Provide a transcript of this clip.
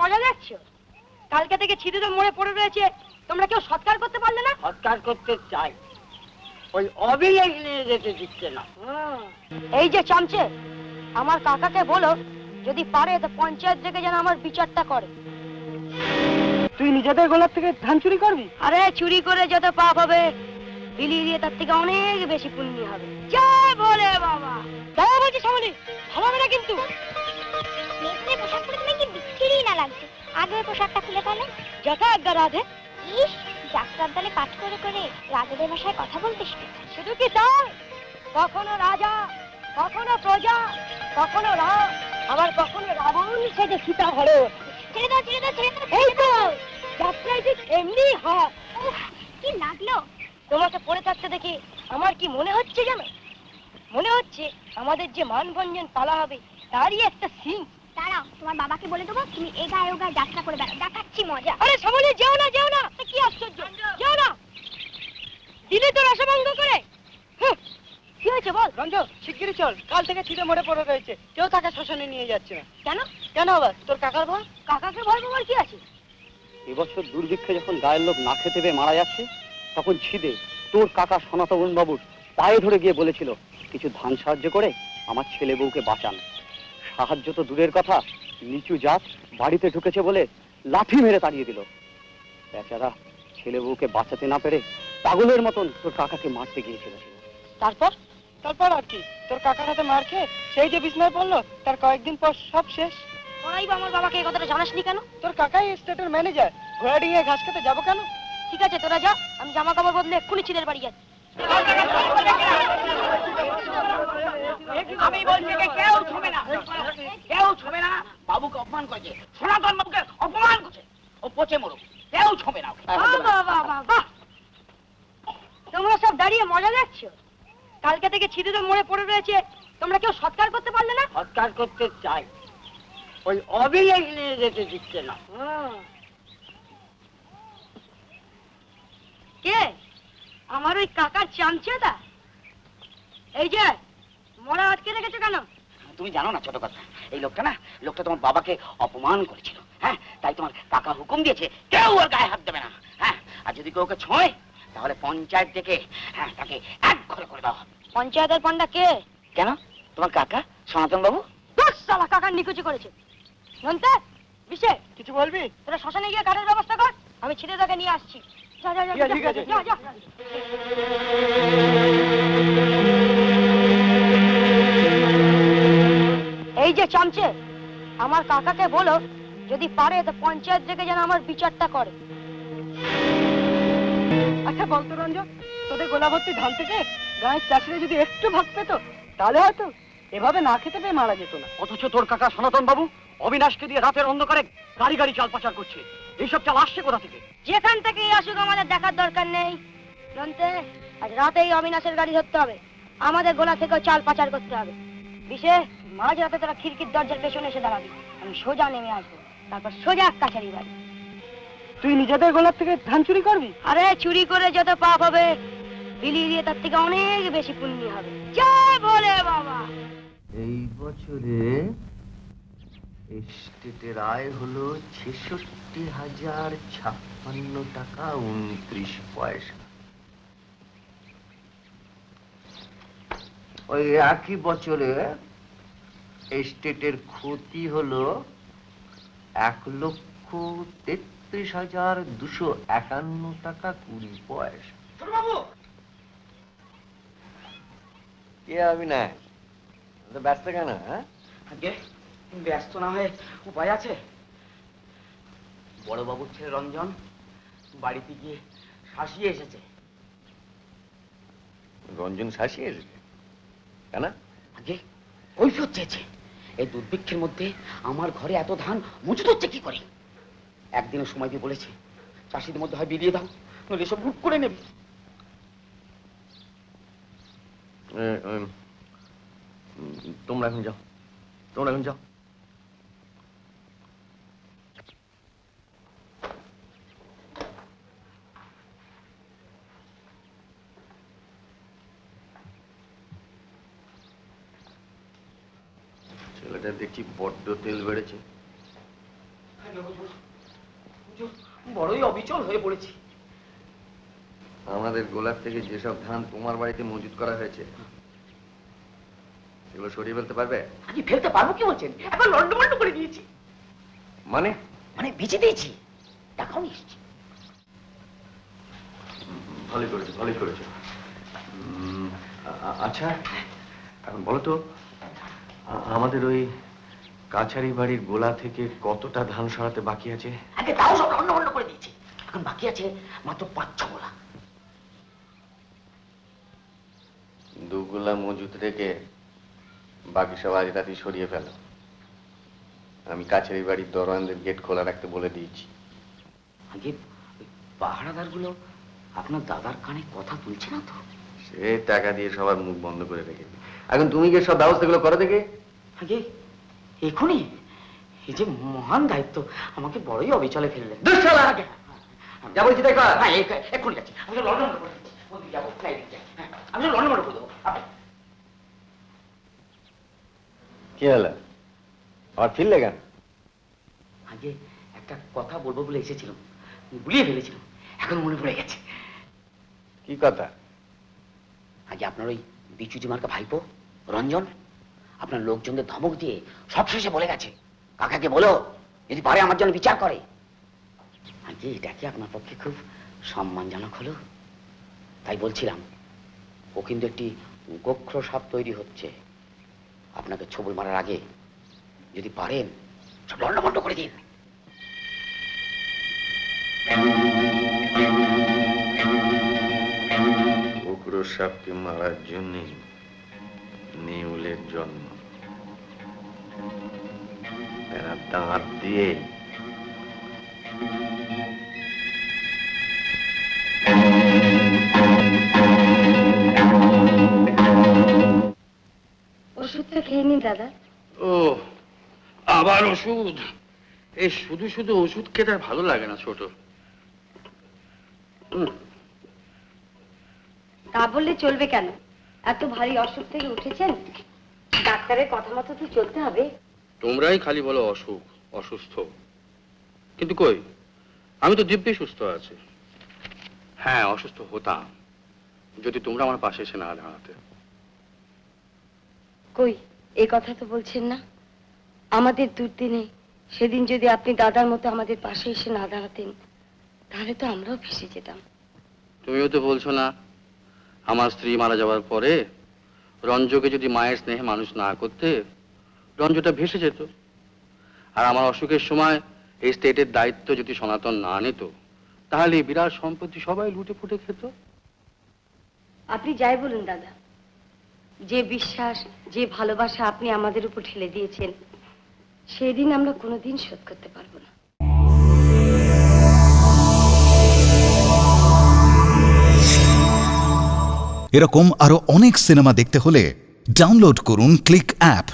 মজা দেখছো? কালকে থেকে ছিটুদের মোড়ে পড়ে রয়েছে, তোমরা কেউ সৎকার করতে পারলে না? সৎকার করতে চাই, ওই অবিনাশ নিয়ে যেতে দিচ্ছে না। এই যে চামচে, আমার কাকাকে বলো যদি পারে তো পঞ্চায়েত থেকে যেন আমার বিচারটা করে। তুই নিজেদের গোলাপ থেকে ধান চুরি করবি? আরে চুরি করে যত পাপ হবে, বিলিয়ে দিয়ে তার থেকে অনেক বেশি পুণ্য হবে। জয় বলে বাবা। দাও বলছি সামনে, ভালো হবে না কিন্তু। মেয়েদের পোশাক পরে তুমি কি বিচ্ছিরি না লাগছে? আগে পোশাকটা খুলে ফেলে। যথা আজ্ঞা রাধে। ইস, যাত্রার দলে পাঠ করে করে রাজাদের ভাষায় কথা বলতে শিখেছে। শুধু কি তাই, কখনো রাজা, কখনো প্রজা, কখনো রাম, আবার কখনো রাবণ সেজে সীতা হলো। ছেড়ে দাও, ছেড়ে দাও, ছেড়ে দাও। এই তো যাত্রায় ঠিক এমনি হয়। উফ, কি লাগলো। তোমাকে পড়ে থাকতে দেখে আমার কি মনে হচ্ছে জানো? মনে হচ্ছে আমাদের যে মানভঞ্জন পালা হবে তারই একটা সিন। দাঁড়াও, তোমার বাবাকে বলে দেবো তুমি এ গায়ে ও গায়ে যাত্রা করে বেড়াও, দেখাচ্ছি মজা। আরে সামনে যেও না, যেও না। কি আশ্চর্য, যেও না। দিলে তো রসভঙ্গ করে। কি হয়েছে বল? রঞ্জ, শিগগিরই চল, কাল থেকে ছিটে মোড়ে পড়ে রয়েছে, কেউ তাকে শ্মশানে নিয়ে যাচ্ছে না। কেন? কেন আবার? তোর কাকার ভয়। কাকাকে ভয় পাবার কি আছে? এবছর দুর্ভিক্ষে যখন গায়ের লোক না খেতে পেয়ে মারা যাচ্ছে, তখন ছিদে তোর কাকা সনাতন বাবুর পায়ে ধরে গিয়ে বলেছিল কিছু ধান সাহায্য করে আমার ছেলে বউকে বাঁচান। সাহায্য তো দূরের কথা, নিচু জাত বাড়িতে ঢুকেছে বলে লাঠি মেরে তাড়িয়ে দিল। বেচারা ছেলে বউকে বাঁচাতে না পেরে পাগলের মতন তোর কাকাকে মারতে গিয়েছিল। তারপর? তারপর আর কি, তোর কাকার হাতে মার খেয়ে সেই যে বিছনায় পড়লো, তার কয়েকদিন পর সব শেষ। তোরাই বা আমার বাবাকে এই কথাটা জানাসনি কেন? তোর কাকাই স্টেটের ম্যানেজার, ঘোড়া ডিঙে ঘাস খেতে যাবো কেন? ঠিক আছে তোরা যা, আমি জামা কাপড় বদলে এক্ষুনি ছিলের বাড়ি যাচ্ছি। আমি বলছি কেউ ছবে না, কেউ ছবে না। বাবুকে অপমান করেছে, সনাতন বাবুকে অপমান করছে, ও পচে মরুক, কেউ ছবে না। তোমরা সব দাঁড়িয়ে মজা দেখছো? কালকে থেকে ছিটুদের মোড়ে পড়ে রয়েছে, তোমরা কেউ সৎকার করতে পারলে না? সৎকার করতে চাই, ওই অবিনাশ নিয়ে যেতে দিচ্ছে না। কে? আমার ওই কাকার চামচেটা। এই যে মোড়া আটকে রেখেছো কেন? তুমি জানো না ছোট কথা, এই লোকটা তোমার বাবাকে অপমান করেছিল। হ্যাঁ, তাই তোমার কাকা হুকুম দিয়েছে কেউ ওর গায়ে হাত দেবে না। হ্যাঁ, আর যদি কেউ ওকে ছোঁয় তাহলে পঞ্চায়েত থেকে তাকে এক ঘরে করে দেওয়া হবে। পঞ্চায়েতের পান্ডা কে? কেন? তোমার কাকা সনাতন বাবু। দশ সালা কাকার নিকুচি করেছে। নন্তে বিশে কিছু বলবি? তোরা শ্মশানে গিয়ে কাঠের ব্যবস্থা কর, আমি ছিটুদাকে নিয়ে আসছি। যা যা যা ঠিক আছে। যা যা। এই যে চামচে, আমার কাকাকে বলো যদি পারে তো পঞ্চায়েত থেকে যেন আমার বিচারটা করে। আচ্ছা বলতো রঞ্জন, তোদের গোলা ভর্তি ধান থেকে গায়ের চাষিরা যদি একটু ভাগ পেত, তাহলে হয়তো এভাবে না খেতে পেয়ে মারা যেত না। অথচ তোর কাকা সনাতন বাবু অবিনাশকে দিয়ে রাতের অন্ধকারে গাড়ি গাড়ি চাল পাচার করছে। এইসব চাল আসছে কোথা থেকে? যেখান থেকে আসুক আমাদের দেখার দরকার নেই। নন্তে আজ রাতেই অবিনাশের গাড়ি ধরতে হবে, আমাদের গোলা থেকেও চাল পাচার করতে হবে। বিশেষ মাঝ রাতে তোরা খিড়কির দরজার পেছনে এসে দাঁড়াবি, আমি সোজা নেমে আসবো, তারপর সোজা কাছারি বাড়ি। তুই নিজেদের গোলাপ থেকে ধান চুরি করবি? আরে চুরি করে যত পাপ হবে, বিলিয়ে দিয়ে তার থেকে অনেক বেশি পুণ্য হবে। জয় বলে বাবা। এই বছরে এস্টেটের আয় হলো ৬৬,০৫৬ টাকা ২৯ পয়সা। ওই একই বছরে এস্টেটের ক্ষতি হলো ১,৩৩,২৫১ টাকা ২০ পয়সা। কে অবিনাশ, ব্যস্ত কেন? হ্যাঁ, ব্যস্ত না হয়ে উপায় আছে? বড় বাবুর ছেলে রঞ্জন বাড়িতে গিয়ে শাসিয়ে এসেছে। রঞ্জন শাসিয়ে এসেছে কেন? আগে কৈফিয়ত চেয়েছে, এই দুর্ভিক্ষের মধ্যে আমার ঘরে এত ধান মজুত হচ্ছে কি করে। একদিনের সময় দিয়ে বলেছে চাষিদের মধ্যে হয় বিলিয়ে দাও, নইলে সব লুট করে নেবে। তোমরা এখন যাও, তোমরা এখন যাও। ছেলেটা দেখছি বড্ড তেল বেড়েছে। বড়ই অবিচল হয়ে পড়েছি। আমাদের গোলার থেকে যেসব ধান তোমার বাড়িতে মজুত করা হয়েছে এগুলো সরিয়ে ফেলতে পারবে? আগে ফেলতে পারবো কি বলছেন? এখন লন্ডমন্ড করে দিয়েছি, মানে মানে বেঁচে দিয়েছি, টাকাও নিয়ে এসেছি। ভালোই করেছো, ভালোই করেছো। আচ্ছা, এখন বলো তো, আমাদের ওই কাছারি বাড়ির গোলা থেকে কতটা ধান সরাতে বাকি আছে? আগে তাও সব লন্ডমন্ড করে দিয়েছি, এখন বাকি আছে মাত্র 5-6 গোলা। 2 গোলা মজুত রেখে বাকি সব আজ রাতে সরিয়ে ফেলো। আমি কাছারি বাড়ির দরওয়ানদের গেট খোলা রাখতে বলে দিয়েছি। আগে পাহারাদার গুলো আপনার দাদার কানে কথা তুলছে না তো? সে টাকা দিয়ে সবার মুখ বন্ধ করে রেখেছে। এখন তুমি গিয়ে সব ব্যবস্থাগুলো করো দেখে। আগে এখনই এই যে মহান দায়িত্ব আমাকে বড়ই অবিচলে ফেললেন। আগে যা বলছি তাই কর। হ্যাঁ, এক্ষুনি যাচ্ছি। আমি লন্ডন করে দিচ্ছি, ওদিকে যাবো, ফ্লাইটে যাই। হ্যাঁ, আমি লন্ডন করে দেবো। কি হলো, আর ফিরলে কেন? আগে একটা কথা বলবো বলে এসেছিলাম, ভুলিয়ে ফেলেছিলাম, এখন মনে পড়ে গেছে। কি কথা? আগে আপনার ওই বিচুটি মার্কা ভাইপো রঞ্জন আপনার লোকজনদের ধমক দিয়ে সবশেষে বলে গেছে, কাকাকে বলো যদি পারে আমার জন্য বিচার করে। আগে এটা কি আপনার পক্ষে খুব সম্মানজনক হলো? তাই বলছিলাম, ও কিন্তু একটি গোখ্র সাপ তৈরি হচ্ছে। আপনাকে ছবল মারার আগে যদি পারেন সব লন্ডভন্ড করে দিন। উগ্র সাপকে মারার জন্য নেউলের জন্ম। এরা দাঁত দিয়ে ওষুধটা খেয়ে নিন দাদা। ও আবার ওষুধ? এই শুধু শুধু ওষুধ খেতে আর ভালো লাগে না ছোট। তা বললে চলবে কেন? এত ভারী অসুখ থেকে উঠেছেন, ডাক্তারের কথা মতো তো চলতে হবে। তোমরাই খালি বলো অসুখ, অসুস্থ, কিন্তু কই, আমি তো দিব্যি সুস্থ আছি। হ্যাঁ, অসুস্থ হতাম যদি তোমরা আমার পাশে এসে না দাঁড়াতে। কই, এই কথা তো বলছেন না। আমাদের দুর্দিনে সেদিন যদি আপনি দাদার মতো আমাদের পাশে এসে না দাঁড়াতেন, তাহলে তো আমরাও ভেসে যেতাম। তুমিও তো বলছো না, আমার স্ত্রী মারা যাওয়ার পরে রঞ্জকে যদি মায়ের স্নেহে মানুষ না করতে, রঞ্জটা ভেসে যেত। আর আমার অসুখের সময় এই স্টেটের দায়িত্ব যদি সনাতন না নিত, তাহলে এই বিরাট সম্পত্তি সবাই লুটে ফুটে খেত। আপনি যাই বলুন দাদা, যে বিশ্বাস, যে ভালোবাসা আপনি আমাদের উপর ঠেলে দিয়েছেন, সেদিন আমরা কোনোদিন শোধ করতে পারবো না। এরকম আরো অনেক সিনেমা দেখতে হলে ডাউনলোড করুন ক্লিক অ্যাপ।